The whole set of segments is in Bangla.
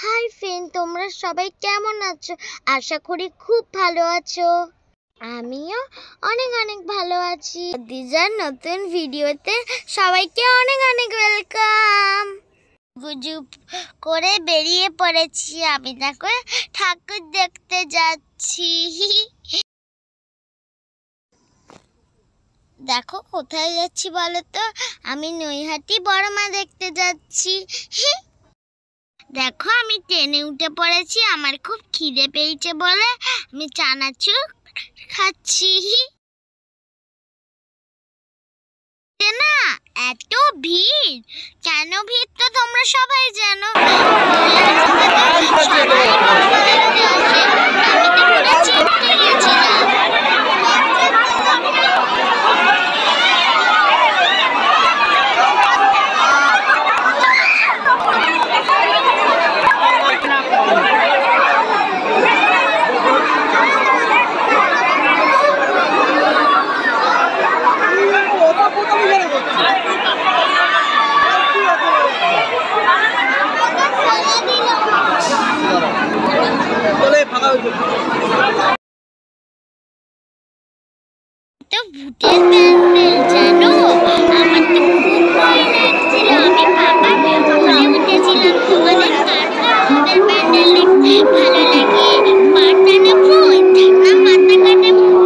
হাই ফ্রেন্ড, তোমরা সবাই কেমন আছো? আশা করি খুব ভালো আছো। আমিও অনেক অনেক ভালো আছি। দিজার নতুন ভিডিওতে সবাইকে অনেক অনেক ওয়েলকাম। গুজুপ করে বেরিয়ে পড়েছি, আমি দেখো ঠাকুর দেখতে যাচ্ছি। দেখো কোথায় যাচ্ছি বলো তো? আমি নৈহাটি বড় মা দেখতে যাচ্ছি। দেখো আমি ট্রেনে উঠে পড়েছি, আমার খুব খিদে পেয়েছে বলে আমি চানাচুর খাচ্ছি। না, এত ভিড় কেন? ভিড় তো তোমরা সবাই জানো, সবাই বড়মা দেখতে আসে। আমি তো পুরো চিপকে গেছিলাম। তো ভূতের প্যান্ডেল জানো, আমার তো খুব ভয় লাগছিল। আমি বাবার কোলে উঠেছিলাম। তোমাদের কার কার ভূতের প্যান্ডেল দেখতে ভালো লাগে? পাটা না ভূত না মাথা কাটে ভূত?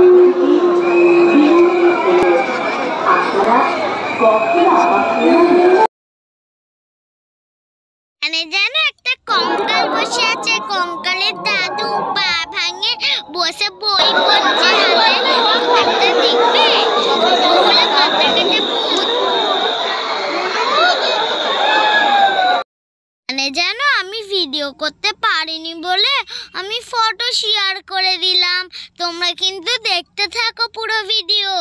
মানে জানো একটা কঙ্কাল বসে আছে, কঙ্কালের দাদু পা ভাঙে বসে বই পড়ছে হাতে। একটা দেখবে বলে মাথা কেটে ভূত। মানে জানো আমি ভিডিও করতে পারিনি বলে আমি ফটো শেয়ার করে দিলাম। তোমরা কিন্তু দেখতে থাকো পুরো ভিডিও,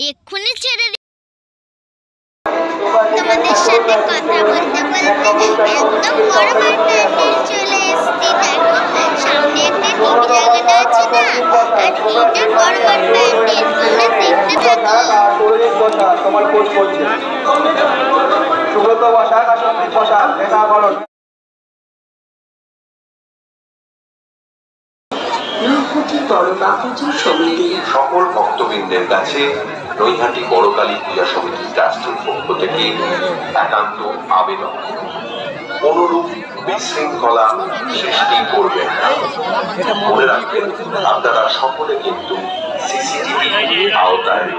এক্ষুনি ছেড়ে তোমাদের সাথে কথা বলতে বলতে একদম বড় মার প্যান্ডেল চলে এসেছি। দেখো সামনে একটা টিভি লাগানো আছে না, আর এইটা বড় মার প্যান্ডেল। তোমরা দেখতে থাকো। তোমার কোচ বলছে সুব্রত বসাক, আসন্দিত বসাক, দেখা করো। সকল ভক্তবৃন্দের কাছে নৈহাটি বড়কালী পূজা সমিতি ট্রাস্টের পক্ষ থেকে একান্ত আবেদন, অনুরূপ বিশৃঙ্খলা সৃষ্টি করবেন না। মনে রাখবেন আপনারা সকলে কিন্তু সিসিটিভি আওতায়।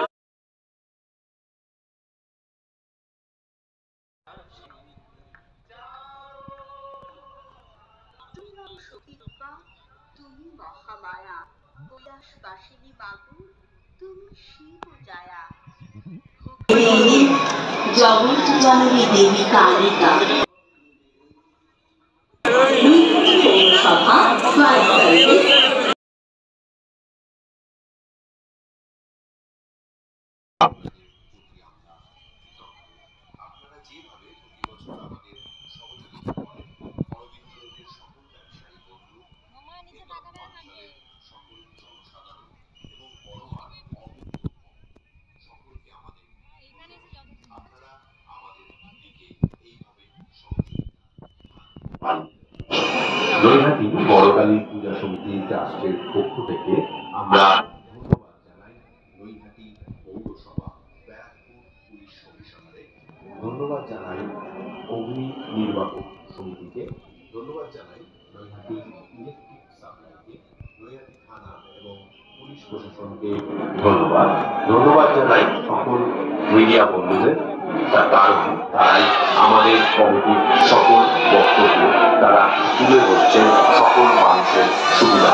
তুমি মহামায়া, কৈলাসবাসিনী বাবু, তুমি শিব জায়া। জগৎ জননী দেবী কালিকা। পৌরসভা নৈহাটি বড়কালী পূজা সমিতি ট্রাস্টের পক্ষ থেকে আমরা ধন্যবাদ জানাই নৈহাটি পৌরসভা ব্যারাকপুর পুলিশ কমিশনারে, ধন্যবাদ জানাই অগ্নি নির্বাপক সমিতিকে, ধন্যবাদ জানাই নৈহাটি ইলেকট্রিক সাপ্লাইকে, নৈহাটি থানা এবং পুলিশ প্রশাসনকে ধন্যবাদ জানাই সকল মিডিয়া বন্ধুদের। তার কারণ তারাই আমাদের কমিটির সকল বক্তব্য তারা তুলে ধরছেন সকল মানুষের সুবিধা।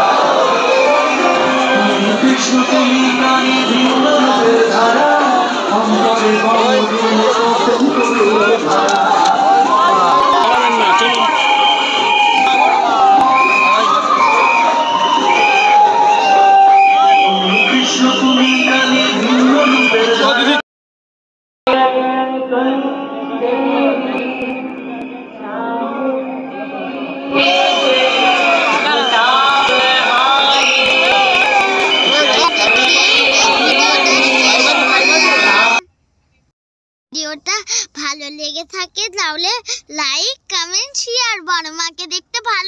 ভালো লেগে থাকে তাহলে লাইক কমেন্ট শেয়ার বড় মাকে দেখতে ভালো